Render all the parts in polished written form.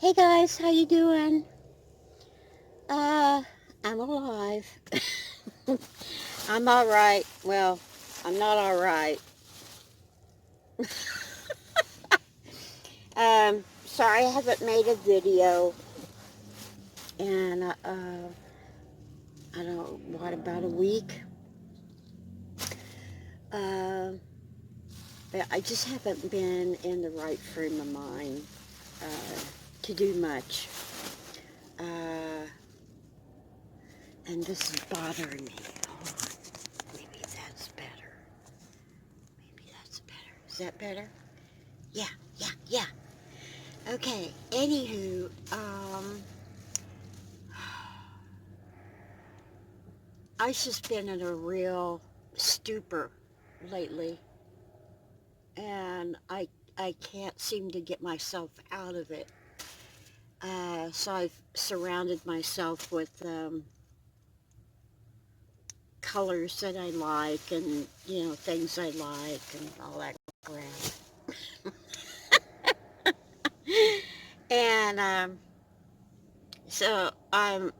Hey guys, how you doing? Uh, I'm alive. I'm all right. Well, I'm not all right. Sorry I haven't made a video in I don't know what, about a week. Uh, but I just haven't been in the right frame of mind to do much. Uh, and this is bothering me. Hold on. Maybe that's better. Maybe that's better. Is that better? Yeah, yeah. Okay, anywho, I've just been in a real stupor lately, and I can't seem to get myself out of it. So I've surrounded myself with colors that I like, and things I like, and all that crap. And so I've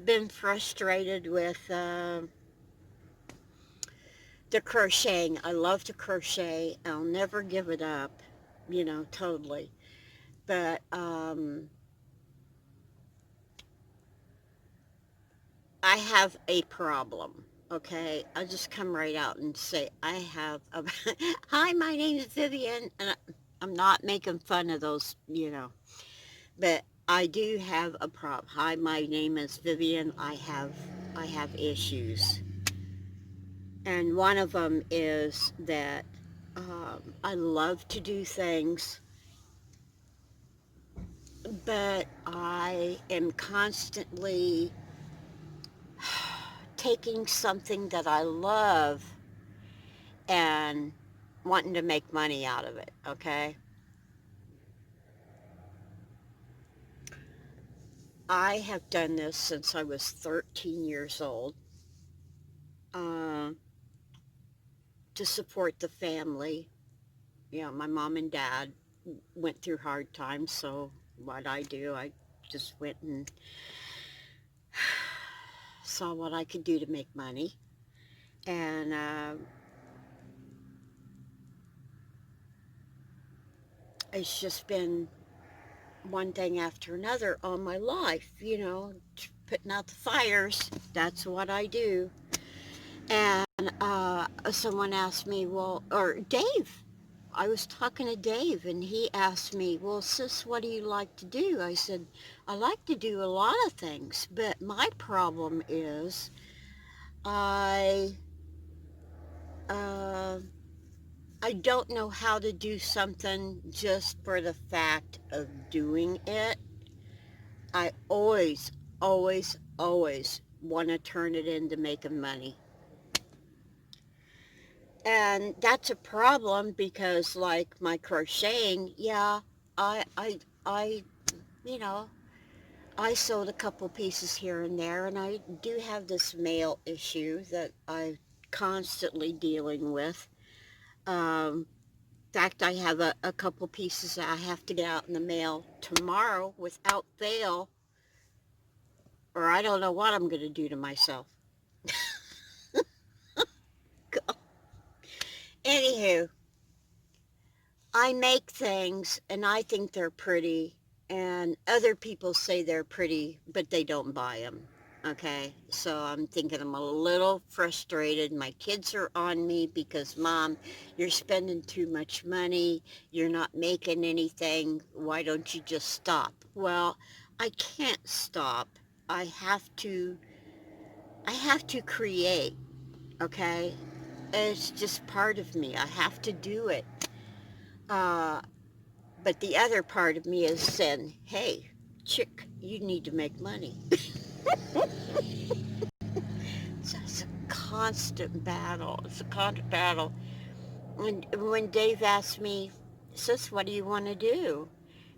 been frustrated with the crocheting. I love to crochet. I'll never give it up, totally. But I have a problem. Okay, I'll just come right out and say I have a. Hi, my name is Vivian, and I'm not making fun of those, but I do have a problem. Hi, my name is Vivian. I have issues, and one of them is that I love to do things, but I am constantly taking something that I love and wanting to make money out of it, okay? I have done this since I was 13 years old uh, to support the family. My mom and dad went through hard times, so what I do, I just went and saw what I could do to make money. And it's just been one thing after another all my life, putting out the fires. That's what I do. And someone asked me, well, or Dave, I was talking to Dave, and he asked me, well, sis, what do you like to do? I said, I like to do a lot of things, but my problem is I, uh, I don't know how to do something just for the fact of doing it. I always want to turn it into making money. And that's a problem because, like, my crocheting, yeah, I you know I sewed a couple pieces here and there, and I do have this mail issue that I'm constantly dealing with. In fact, I have a couple pieces that I have to get out in the mail tomorrow without fail, or I don't know what I'm going to do to myself. Anywho, I make things and I think they're pretty, and other people say they're pretty, but they don't buy them. Okay, so I'm thinking I'm a little frustrated. My kids are on me because, Mom, you're spending too much money. You're not making anything. Why don't you just stop? Well, I can't stop. I have to. I have to create. Okay, it's just part of me. I have to do it. Uh, But the other part of me is saying, hey, chick, you need to make money. So it's a constant battle. It's a constant battle. When Dave asked me, sis, what do you want to do?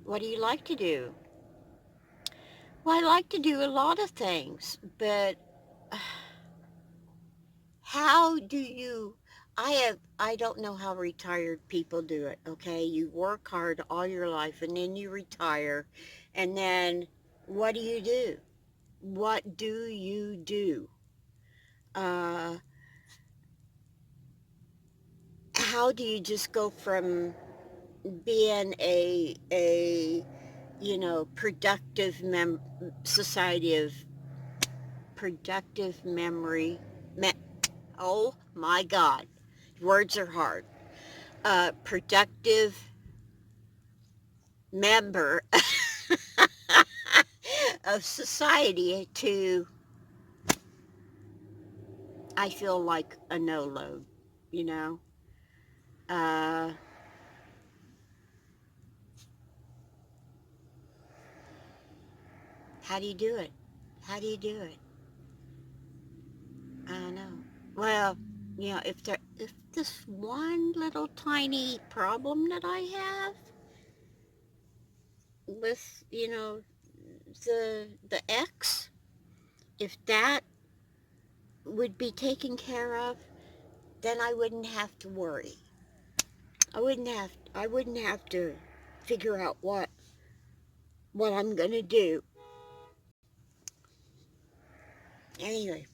What do you like to do? Well, I like to do a lot of things, but how do you... I don't know how retired people do it, okay? You work hard all your life and then you retire, and then what do you do? What do you do? Uh, how do you just go from being a productive society of productive memory me- oh my god, words are hard, productive member of society to, I feel like a no load, you know. uh how do you do it? How do you do it? I don't know. Well, if this one little tiny problem that I have with, the X, if that would be taken care of, then I wouldn't have to worry. I wouldn't have to figure out what I'm gonna do. Anyway,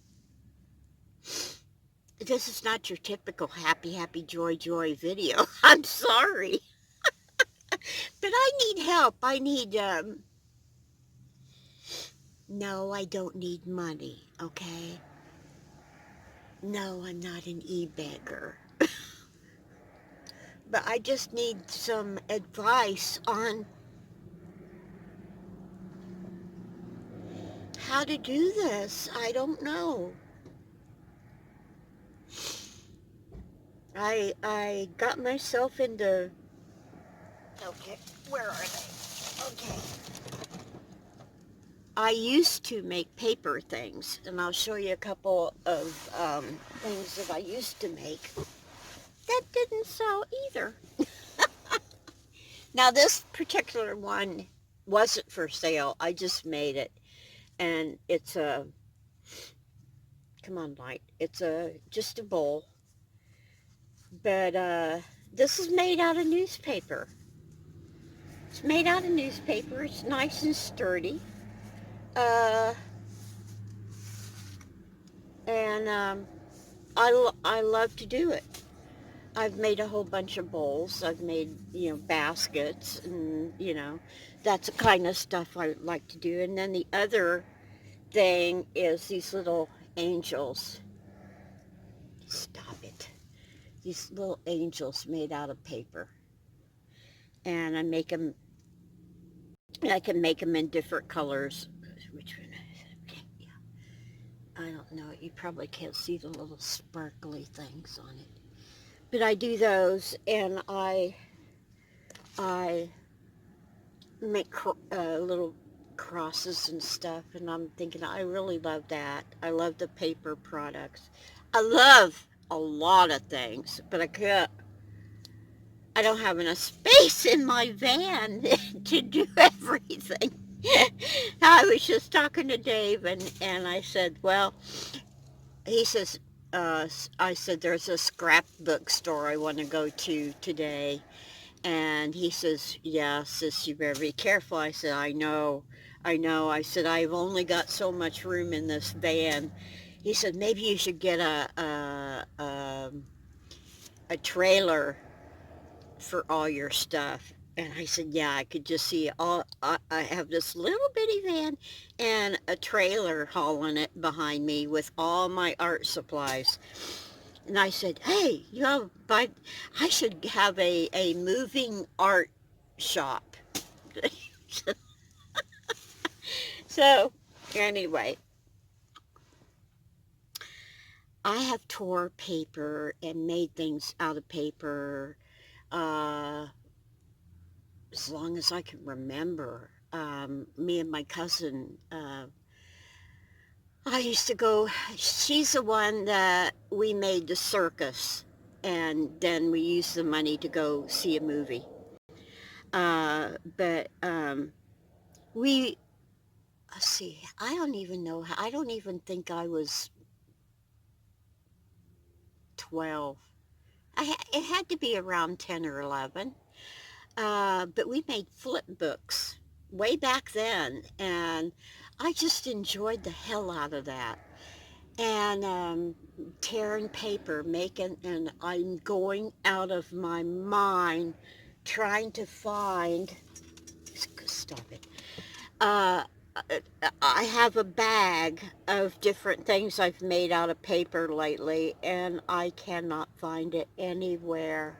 this is not your typical happy, happy, joy, joy video. I'm sorry. But I need help. No, I don't need money, okay? No, I'm not an e-beggar. But I just need some advice on how to do this. I don't know. I got myself into... Okay, where are they? Okay. I used to make paper things, and I'll show you a couple of things that I used to make. That didn't sell either. Now, this particular one wasn't for sale. I just made it, and it's a... Come on, light. It's just a bowl. But this is made out of newspaper. It's made out of newspaper. It's nice and sturdy. Uh, and I love to do it. I've made a whole bunch of bowls. I've made, baskets, and, that's the kind of stuff I like to do. And then the other thing is these little angels. Stop it. These little angels made out of paper. And I can make them in different colors. Which one? Okay, yeah. I don't know. You probably can't see the little sparkly things on it. But I do those, and I make little crosses and stuff, and I'm thinking I really love that. I love the paper products. I love a lot of things, but I don't have enough space in my van to do everything. I was just talking to Dave, and I said, well, he says, I said, there's a scrapbook store I want to go to today. And he says, yeah, sis, you better be careful. I said, I know. I said, I've only got so much room in this van. He said, maybe you should get a trailer for all your stuff. And I said, yeah, I could just see I have this little bitty van and a trailer hauling it behind me with all my art supplies. And I said, hey, I should have a moving art shop. So, anyway, I have tore paper and made things out of paper uh, as long as I can remember. Me and my cousin, I used to go, she's the one that we made the circus, and then we used the money to go see a movie. But we, let's see, I don't even think I was 12. It had to be around 10 or 11. But we made flip books way back then, and I just enjoyed the hell out of that. And tearing paper, making, and I'm going out of my mind trying to find, stop it. Uh, I have a bag of different things I've made out of paper lately, and I cannot find it anywhere.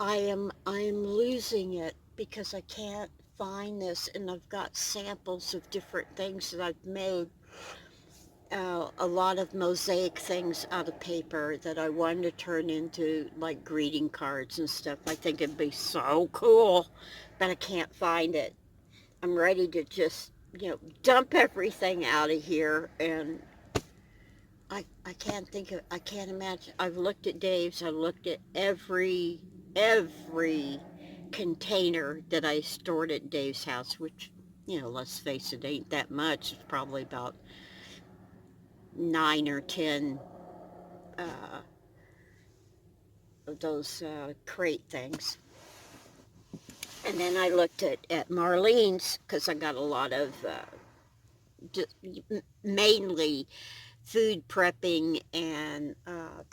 I am losing it because I can't find this, and I've got samples of different things that I've made. A lot of mosaic things out of paper that I wanted to turn into like greeting cards and stuff. I think it'd be so cool, but I can't find it. I'm ready to just, dump everything out of here, and I can't think of, I can't imagine. I've looked at Dave's, I looked at every container that I stored at Dave's house, which, let's face it, ain't that much. It's probably about 9 or 10 uh, of those crate things. And then I looked at Marlene's, because I got a lot of just mainly food prepping and a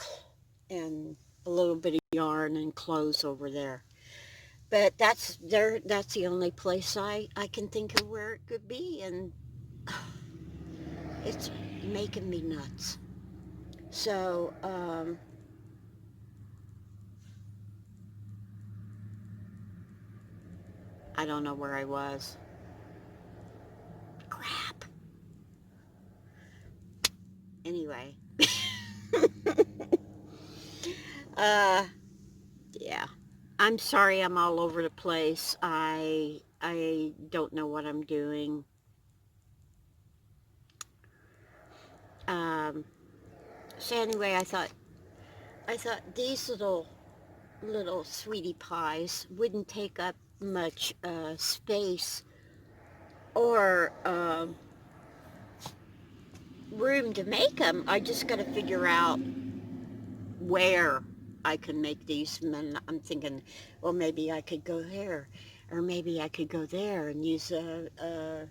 little bit of yarn and clothes over there. But that's there. That's the only place I can think of where it could be, and it's making me nuts. So I don't know where I was. Crap. Anyway, uh, yeah. I'm sorry. I'm all over the place. I don't know what I'm doing. Um, so anyway, I thought these little sweetie pies wouldn't take up much space or room to make them. I just got to figure out where I can make these. And I'm thinking, well, maybe I could go here, or maybe I could go there and use a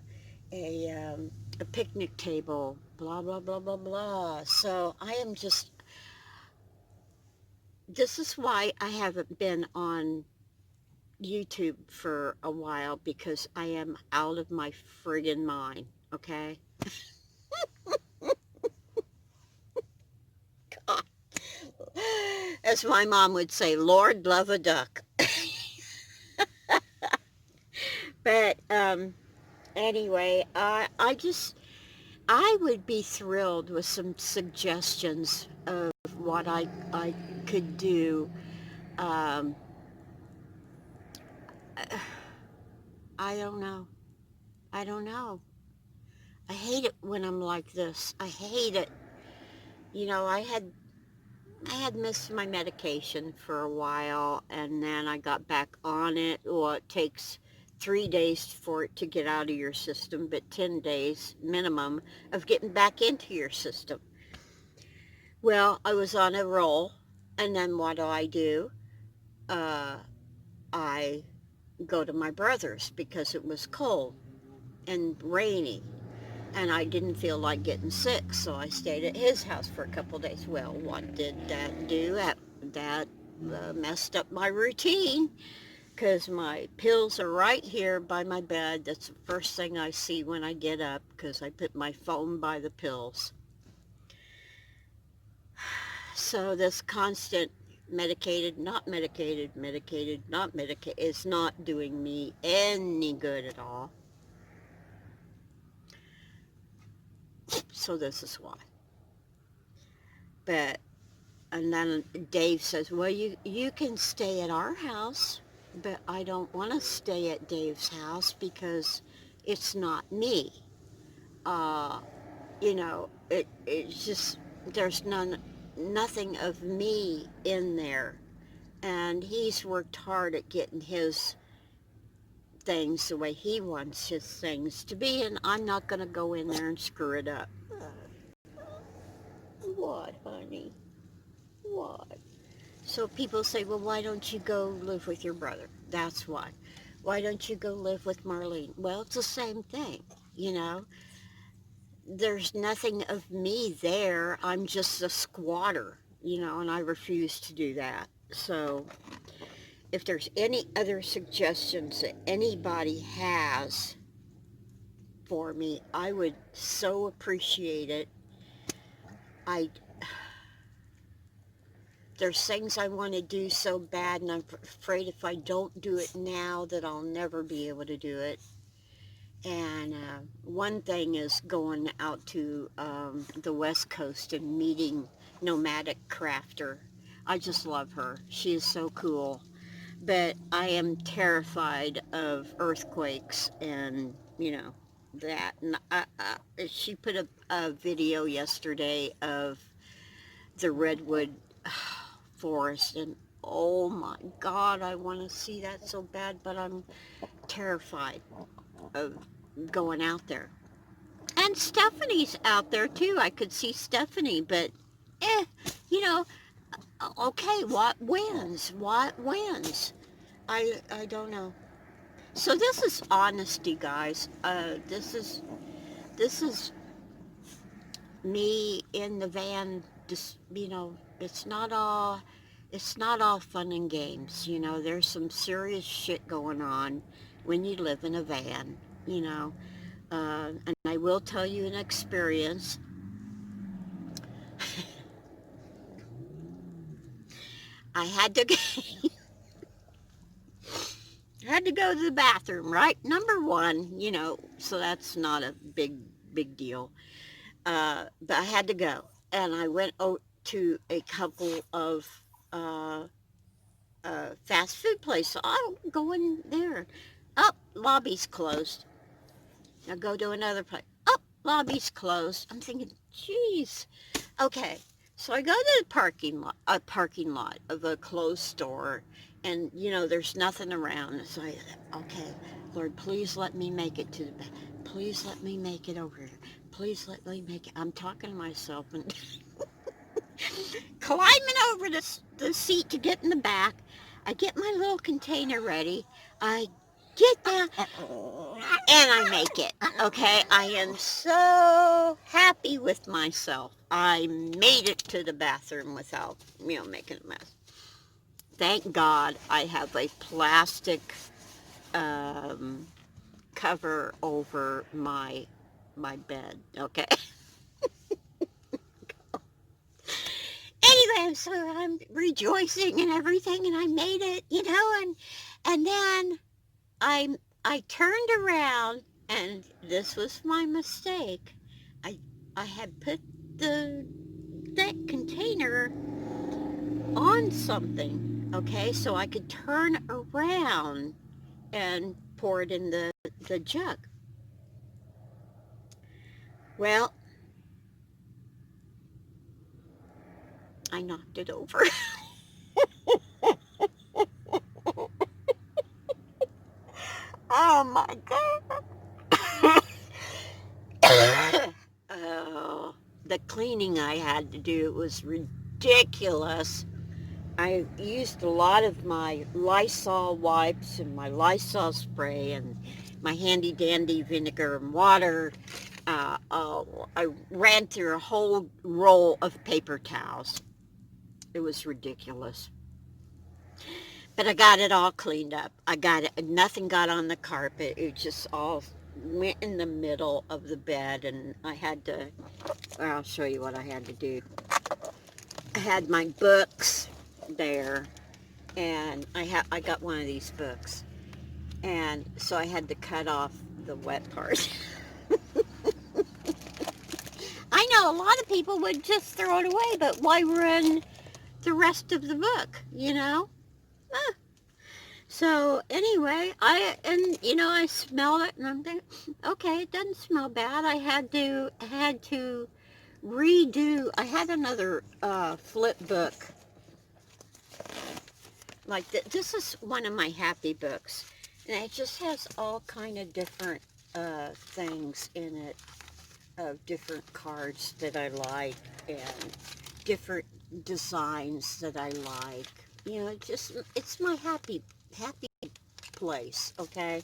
picnic table. Blah blah blah blah blah. So I am just. This is why I haven't been on YouTube for a while, because I am out of my friggin' mind, okay? God. As my mom would say, Lord love a duck. But anyway, I would be thrilled with some suggestions of what I could do. Um, I don't know. I don't know. I hate it when I'm like this. I hate it. I had missed my medication for a while, and then I got back on it. Well, it takes 3 days for it to get out of your system, but 10 days minimum of getting back into your system. Well, I was on a roll, and then what do? Uh, I go to my brother's because it was cold and rainy, and I didn't feel like getting sick, so I stayed at his house for a couple of days. Well, what did that do? That messed up my routine, because my pills are right here by my bed. That's the first thing I see when I get up, because I put my phone by the pills. So this constant not medicated, not medicated is not doing me any good at all. So this is why. But and then Dave says, well, you can stay at our house, but I don't want to stay at Dave's house because it's not me. Uh, it's just, there's nothing of me in there. And he's worked hard at getting his things the way he wants his things to be, and I'm not going to go in there and screw it up. What, honey? What? So people say, well, why don't you go live with your brother? That's why. Why don't you go live with Marlene? Well, it's the same thing, you know. There's nothing of me there. I'm just a squatter, you know, and I refuse to do that. So if there's any other suggestions that anybody has for me, I would so appreciate it. I There's things I want to do so bad, and I'm afraid if I don't do it now that I'll never be able to do it. And one thing is going out to the West Coast and meeting Nomadic Crafter. I just love her. She is so cool. But I am terrified of earthquakes and, you know, that. And she put a video yesterday of the redwood forest, and oh my God, I want to see that so bad, but I'm terrified of going out there. And Stephanie's out there too. I could see Stephanie, but eh, you know, okay, what wins? What wins? I don't know. So this is honesty, guys. This is me in the van. Just, you know, it's not all fun and games. You know, there's some serious shit going on when you live in a van. You know, and I will tell you an experience. I had to had to go to the bathroom, right? Number one, you know, so that's not a big deal. But I had to go, and I went to a couple of uh, fast food places. So I'll go in there. Oh, lobby's closed. I'll go to another place. Oh, lobby's closed. I'm thinking, geez. Okay, so I go to the parking lot of a closed store, and you know there's nothing around. So I, okay, Lord, please let me make it to the back. Please let me make it over here. Please let me make it. I'm talking to myself and climbing over the seat to get in the back. I get my little container ready. I get down and I make it. Okay, I am so happy with myself. I made it to the bathroom without, you know, making a mess. Thank God I have a plastic um, cover over my bed. Okay. Anyway, so I'm rejoicing and everything, and I made it, you know, and then I I turned around, and this was my mistake. I I had put the that container on something, okay, so I could turn around and pour it in the jug. Well, I knocked it over. Oh my God. Oh, the cleaning I had to do was ridiculous. I used a lot of my Lysol wipes and my Lysol spray and my handy dandy vinegar and water. I ran through a whole roll of paper towels. It was ridiculous. But I got it all cleaned up. I got it. Nothing got on the carpet. It just all went in the middle of the bed, and I had to. Well, I'll show you what I had to do. I had my books there, and I got one of these books, and so I had to cut off the wet part. I know a lot of people would just throw it away, but why ruin the rest of the book? You know. Ah. So anyway, I smelled it, and I'm thinking, okay, it doesn't smell bad. I had to redo. I had another flip book like this is one of my happy books, and it just has all kind of different things in it, of different cards that I like, and different designs that I like. You know, it's my happy place, okay?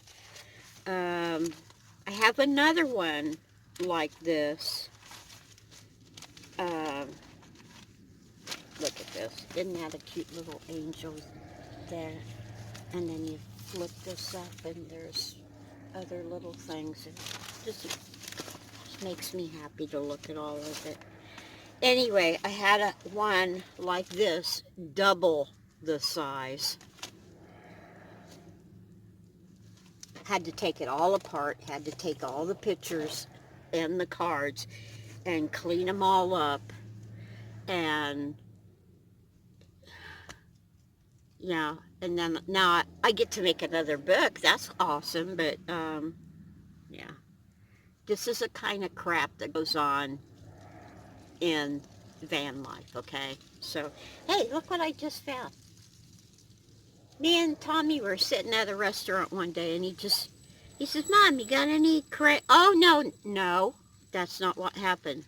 I have another one like this. Um, Look at this. Isn't that a cute little angel there? And then you flip this up and there's other little things. It just makes me happy to look at all of it. Anyway, I had one like this, double the size. Had to take it all apart, had to take all the pictures and the cards and clean them all up. And yeah, and then now I get to make another book. That's awesome. But yeah, this is a kind of crap that goes on in van life. Okay, so hey, look what I just found. Me and Tommy were sitting at a restaurant one day, and he says, "Mom, you got any Oh, no, that's not what happened.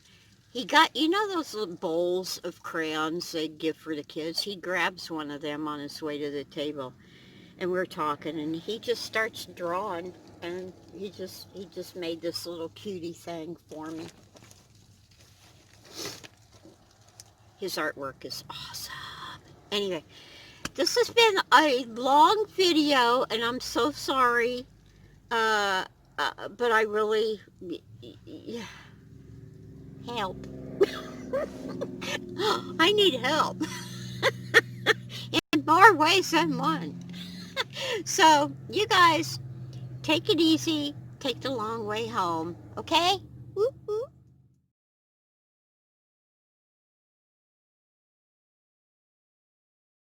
He got, you know those little bowls of crayons they give for the kids? He grabs one of them on his way to the table, and we're talking, and he just starts drawing, and he just made this little cutie thing for me. His artwork is awesome. Anyway, this has been a long video, and I'm so sorry, but I really, help. I need help in more ways than one. So, you guys, take it easy. Take the long way home, okay? Woo-hoo.